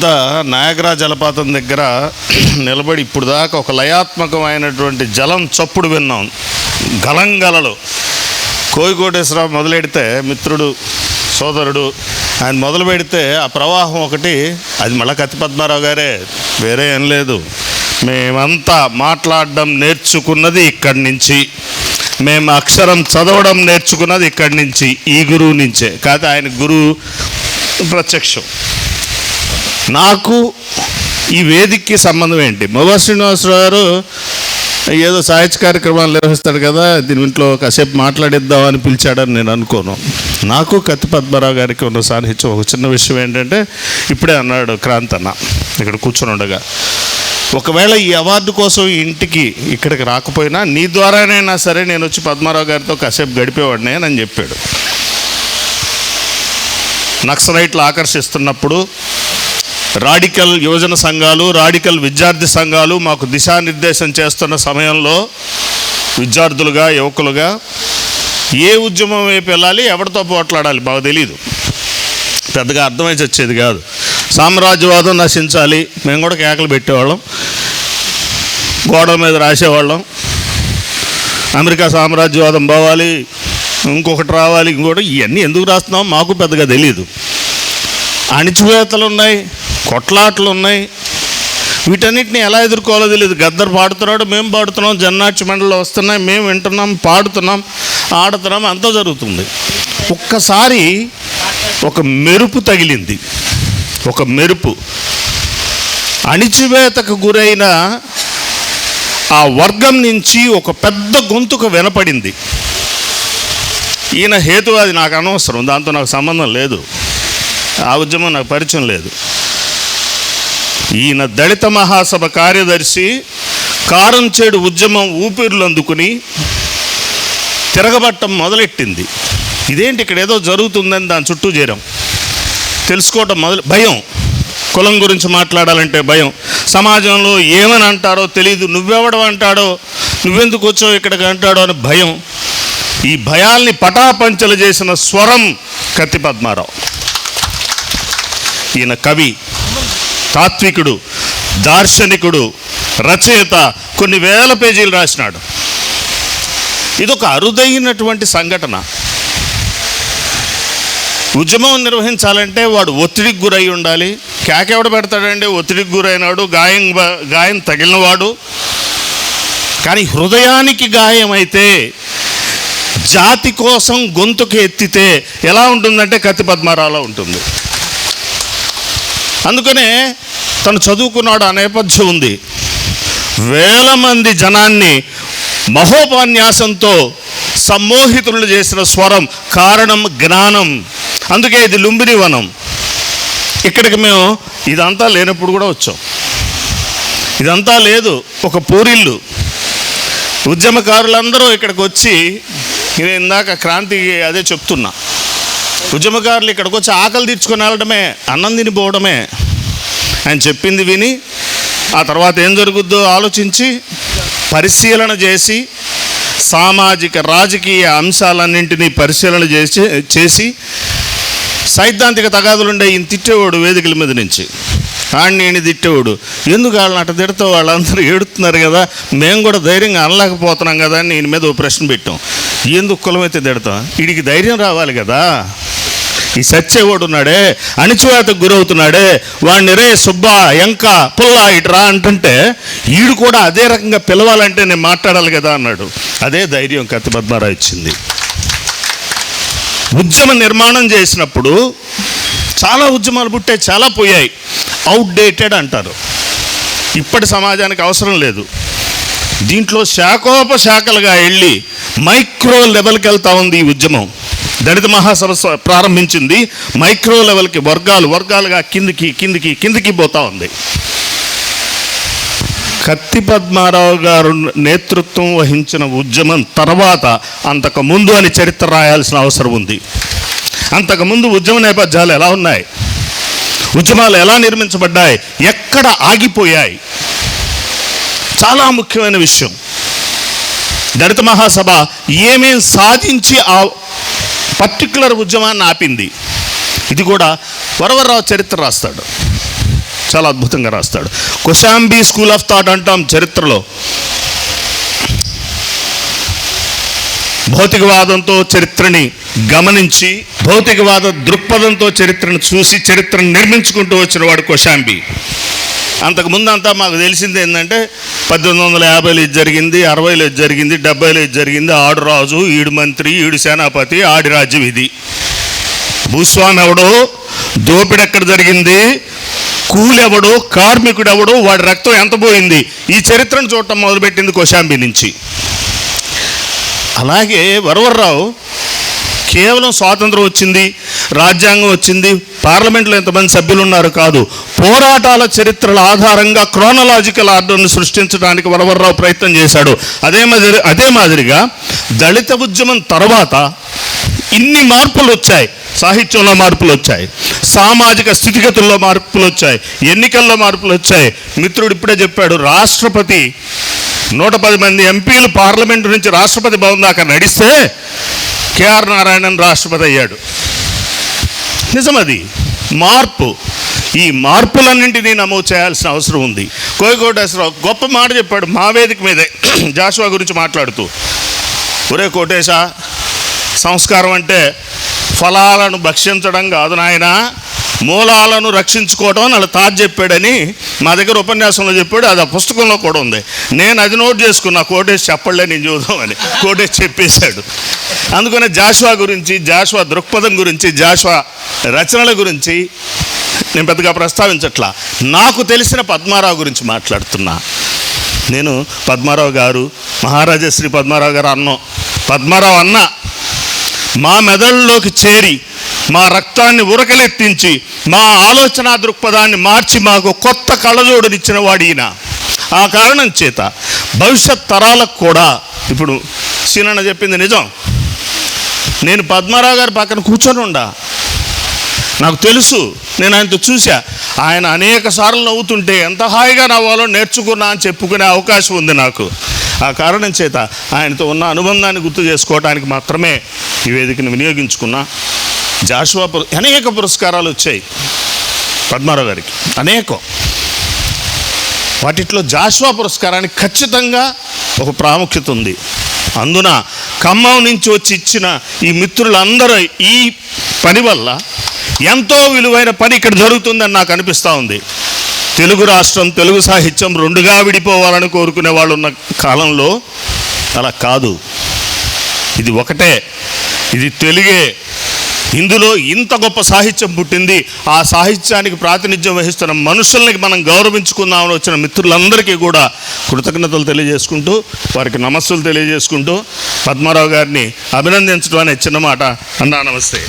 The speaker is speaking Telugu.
పెద్ద నయాగరా జలపాతం దగ్గర నిలబడి ఇప్పుడు దాకా ఒక లయాత్మకమైనటువంటి జలం చప్పుడు విన్నాం. గలంగలలు. కోయికోటేశ్వరరావు మొదలెడితే, మిత్రుడు సోదరుడు, ఆయన మొదలు పెడితే ఆ ప్రవాహం ఒకటి, అది మళ్ళీ కత్తి పద్మారావు గారే, వేరే ఏం లేదు. మేమంతా మాట్లాడడం నేర్చుకున్నది ఇక్కడి నుంచి, మేము అక్షరం చదవడం నేర్చుకున్నది ఇక్కడి నుంచి, ఈ గురువు నుంచే. కాదు ఆయన గురువు ప్రత్యక్షం. నాకు ఈ వేదికకి సంబంధం ఏంటి? మొవ్వ శ్రీనివాసరావు గారు ఏదో సాహిత్య కార్యక్రమాలు నిర్వహిస్తాడు కదా, దీని ఇంట్లో కాసేపు మాట్లాడిద్దామని పిలిచాడని నేను అనుకోను. నాకు కత్తి పద్మారావు గారికి ఉన్న సాన్నిహిత్యం ఒక చిన్న విషయం ఏంటంటే, ఇప్పుడే అన్నాడు క్రాంతి అన్న ఇక్కడ కూర్చొని ఉండగా, ఒకవేళ ఈ అవార్డు కోసం ఇంటికి ఇక్కడికి రాకపోయినా నీ ద్వారానైనా సరే నేను వచ్చి పద్మారావు గారితో కాసేపు గడిపేవాడినే అని చెప్పాడు. నక్సలైట్లు ఆకర్షిస్తున్నప్పుడు రాడికల్ యువజన సంఘాలు, రాడికల్ విద్యార్థి సంఘాలు మాకు దిశానిర్దేశం చేస్తున్న సమయంలో విద్యార్థులుగా, యువకులుగా ఏ ఉద్యమం వైపు వెళ్ళాలి, ఎవరితో పోట్లాడాలి బాగా తెలీదు, పెద్దగా అర్థమై వచ్చేది కాదు. సామ్రాజ్యవాదం నశించాలి, మేము కూడా కేకలు పెట్టేవాళ్ళం, గోడల మీద రాసేవాళ్ళం. అమెరికా సామ్రాజ్యవాదం పోవాలి, ఇంకొకటి రావాలి, ఇంకోటి. ఇవన్నీ ఎందుకు రాస్తున్నాం మాకు పెద్దగా తెలీదు. అణిచివేతలు ఉన్నాయి, కొట్లాట్లు ఉన్నాయి, వీటన్నిటిని ఎలా ఎదుర్కోవాలో తెలియదు. గద్దర్ పాడుతున్నాడు, మేము పాడుతున్నాం, జన్నాట్య మండలిలో వస్తున్నాయి, మేము వింటున్నాం, పాడుతున్నాం, ఆడుతున్నాం, అంతా జరుగుతుంది. ఒక్కసారి ఒక మెరుపు తగిలింది, ఒక మెరుపు. అణిచివేతకు గురైన ఆ వర్గం నుంచి ఒక పెద్ద గొంతుకు వినపడింది. ఈయన హేతువాది, నాకు అనవసరం, దాంతో నాకు సంబంధం లేదు, ఆ ఉద్యమం నాకు పరిచయం లేదు. ఈయన దళిత మహాసభ కార్యదర్శి, కారంచేడు ఉద్యమం ఊపిర్లు అందుకుని తిరగబట్టం మొదలెట్టింది. ఇదేంటి ఇక్కడ ఏదో జరుగుతుందని దాని చుట్టూ చేరాం, తెలుసుకోవటం భయం, కులం గురించి మాట్లాడాలంటే భయం, సమాజంలో ఏమని అంటారో తెలీదు, నువ్వెవడం అంటాడో, నువ్వెందుకు వచ్చావు ఇక్కడికి అంటాడో అని భయం. ఈ భయాల్ని పటాపంచలు చేసిన స్వరం కత్తి పద్మారావు. ఈయన కవి, తాత్వికుడు, దార్శనికుడు, రచయిత, కొన్ని వేల పేజీలు రాసినాడు. ఇదొక అరుదైనటువంటి సంఘటన. ఉద్యమం నిర్వహించాలంటే వాడు ఒత్తిడికి గురై ఉండాలి. కేకెవడ పెడతాడండి? ఒత్తిడికి గురైనాడు, గాయం తగిలినవాడు. కానీ హృదయానికి గాయమైతే, జాతి కోసం గొంతుకు ఎత్తితే ఎలా ఉంటుందంటే కత్తి పద్మారావులో ఉంటుంది. అందుకనే తను చదువుకున్నాడు, ఆ నేపథ్యం ఉంది. వేల మంది జనాన్ని మహోపన్యాసంతో సమ్మోహితులు చేసిన స్వరం, కారణం జ్ఞానం. అందుకే ఇది లుంబిని వనం. ఇక్కడికి మేము ఇదంతా లేనప్పుడు కూడా వచ్చాం. ఇదంతా లేదు, ఒక పూరిల్లు. ఉద్యమకారులందరూ ఇక్కడికి వచ్చి, నేను ఇందాక క్రాంతికి అదే చెప్తున్నా, ఉద్యమకారులు ఇక్కడికి వచ్చి ఆకలి తీర్చుకొని వెళ్ళడమే, అన్నం తినిపోవడమే. ఆయన చెప్పింది విని ఆ తర్వాత ఏం జరుగుద్దో ఆలోచించి పరిశీలన చేసి, సామాజిక రాజకీయ అంశాలన్నింటినీ పరిశీలన చేసి సైద్ధాంతిక తగాదులుండే ఈయన తిట్టేవాడు వేదికల మీద నుంచి. ఆడిని తిట్టేవాడు, ఎందుకు వాళ్ళని అట్ట తిడతావు, వాళ్ళందరూ ఏడుతున్నారు కదా, మేము కూడా ధైర్యంగా అనలేకపోతున్నాం కదా అని ఈయన మీద ఓ ప్రశ్న పెట్టాం. ఎందుకు కులమైతే తిడతాం, వీడికి ధైర్యం రావాలి కదా. ఈ సచ్చేవాడు ఉన్నాడే, అణిచివేతకు గురవుతున్నాడే, వాడిని రే సుబ్బ, ఎంక, పుల్ల ఇట్రా అంటుంటే వీడు కూడా అదే రకంగా పిలవాలంటే నేను మాట్లాడాలి కదా అన్నాడు. అదే ధైర్యం కత్తి పద్మారావు ఇచ్చింది. ఉద్యమ నిర్మాణం చేసినప్పుడు చాలా ఉద్యమాలు పుట్టాయి, చాలా పోయాయి. అవుట్డేటెడ్ అంటారు, ఇప్పటి సమాజానికి అవసరం లేదు. దీంట్లో శాఖోపశాఖలుగా వెళ్ళి మైక్రో లెవెల్కి వెళ్తూ ఉంది ఈ ఉద్యమం. దళిత మహాసభ ప్రారంభించింది మైక్రో లెవెల్కి, వర్గాలుగా కిందికి పోతూ ఉంది. కత్తి పద్మారావు గారు నేతృత్వం వహించిన ఉద్యమం తర్వాత అంతకుముందు అని చరిత్ర రాయాల్సిన అవసరం ఉంది. అంతకుముందు ఉద్యమ నేపథ్యాలు ఎలా ఉన్నాయి, ఉద్యమాలు ఎలా నిర్మించబడ్డాయి, ఎక్కడ ఆగిపోయాయి, చాలా ముఖ్యమైన విషయం. దళిత మహాసభ ఏమేం సాధించి ఆ పర్టికులర్ ఉద్యమాన్ని ఆపింది, ఇది కూడా వరవరరావు చరిత్ర రాస్తాడు. చాలా అద్భుతంగా రాస్తాడు. కొశాంబి స్కూల్ ఆఫ్ థాట్ అంటాం చరిత్రలో. భౌతికవాదంతో చరిత్రని గమనించి, భౌతికవాద దృక్పథంతో చరిత్రను చూసి చరిత్రను నిర్మించుకుంటూ వచ్చిన వాడు కొశాంబి. అంతకుముందు అంతా మాకు తెలిసింది ఏంటంటే 1850లో ఇది జరిగింది, 60లో ఇది జరిగింది, 70లో ఇది జరిగింది, ఆడు రాజు, ఈడు మంత్రి, ఈడు సేనాపతి, ఆడి రాజ్యం ఇది. భూస్వామి ఎవడో, దోపిడి ఎక్కడ జరిగింది, కూలెవడో, కార్మికుడెవడో, వాడి రక్తం ఎంత పోయింది, ఈ చరిత్రను చూడటం మొదలుపెట్టింది కొశాంబి నుంచి. అలాగే వరవర్రావు కేవలం స్వాతంత్రం వచ్చింది, రాజ్యాంగం వచ్చింది, పార్లమెంట్లో ఎంతమంది సభ్యులు ఉన్నారు కాదు, పోరాటాల చరిత్రల ఆధారంగా క్రోనలాజికల్ ఆర్డర్ను సృష్టించడానికి వరవర్రావు ప్రయత్నం చేశాడు. అదే మాదిరిగా దళిత ఉద్యమం తర్వాత ఇన్ని మార్పులు వచ్చాయి. సాహిత్యంలో మార్పులు వచ్చాయి, సామాజిక స్థితిగతుల్లో మార్పులు వచ్చాయి, ఎన్నికల్లో మార్పులు వచ్చాయి. మిత్రుడు ఇప్పుడే చెప్పాడు, రాష్ట్రపతి 110 మంది ఎంపీలు పార్లమెంటు నుంచి రాష్ట్రపతి భవన్ దాకా నడిస్తే కేఆర్ నారాయణన్ రాష్ట్రపతి అయ్యాడు. నిజమది మార్పు. ఈ మార్పులన్నింటినీ నమోదు చేయాల్సిన అవసరం ఉంది. కోయకోటేశ్వరరావు గొప్ప మాట చెప్పాడు మా వేదిక మీదే జాషువా గురించి మాట్లాడుతూ. ఒరే కోటేశ, సంస్కారం అంటే ఫలాలను భక్షించడం కాదు నాయన, మూలాలను రక్షించుకోవడం అని వాళ్ళ తాత చెప్పాడని మా దగ్గర ఉపన్యాసంలో చెప్పాడు. అది ఆ పుస్తకంలో కూడా ఉంది. నేను అది నోట్ చేసుకున్నా, కోటేష్ చెప్పలే నేను చూద్దామని. కోటేష్ చెప్పేశాడు. అందుకనే జాషువా గురించి, జాషువా దృక్పథం గురించి, జాషువా రచనల గురించి నేను పెద్దగా ప్రస్తావించట్లా. నాకు తెలిసిన పద్మారావు గురించి మాట్లాడుతున్నా. నేను పద్మారావు గారు, మహారాజా శ్రీ పద్మారావు గారు అన్నం, పద్మారావు అన్న మా మెదడులోకి చేరి, మా రక్తాన్ని ఉరకలెత్తించి, మా ఆలోచన దృక్పథాన్ని మార్చి మాకు కొత్త కళ్ళజోడునిచ్చిన వాడు ఈయన. ఆ కారణం చేత భవిష్యత్ తరాలకు కూడా, ఇప్పుడు సీనన్న చెప్పింది నిజం, నేను పద్మారావు గారి పక్కన కూర్చొని ఉండా, నాకు తెలుసు, నేను ఆయనతో చూసా. ఆయన అనేక సార్లు నవ్వుతుంటే ఎంత హాయిగా నవ్వాలో నేర్చుకున్నా అని చెప్పుకునే అవకాశం ఉంది నాకు. ఆ కారణం చేత ఆయనతో ఉన్న అనుబంధాన్ని గుర్తు చేసుకోవడానికి మాత్రమే ఈ వేదికను వినియోగించుకున్నా. జాషువా అనేక పురస్కారాలు వచ్చాయి పద్మారావు గారికి, అనేకం. వాటిట్లో జాషువా పురస్కారానికి ఖచ్చితంగా ఒక ప్రాముఖ్యత ఉంది. అందున ఖమ్మం నుంచి వచ్చి ఇచ్చిన ఈ మిత్రులందరూ ఈ పని వల్ల ఎంతో విలువైన పని ఇక్కడ జరుగుతుందని నాకు అనిపిస్తూ ఉంది. తెలుగు రాష్ట్రం, తెలుగు సాహిత్యం రెండుగా విడిపోవాలని కోరుకునే వాళ్ళు ఉన్న కాలంలో అలా కాదు. ఇది ఒకటే, ఇది తెలుగే. ఇందులో ఇంత గొప్ప సాహిత్యం పుట్టింది. ఆ సాహిత్యానికి ప్రాతినిధ్యం వహిస్తున్న మనుషుల్ని మనం గౌరవించుకుందామని వచ్చిన మిత్రులందరికీ కూడా కృతజ్ఞతలు తెలియజేసుకుంటూ, వారికి నమస్సులు తెలియజేసుకుంటూ, పద్మారావు గారిని అభినందించడం అనే చిన్న మాట అన్నా. నమస్తే.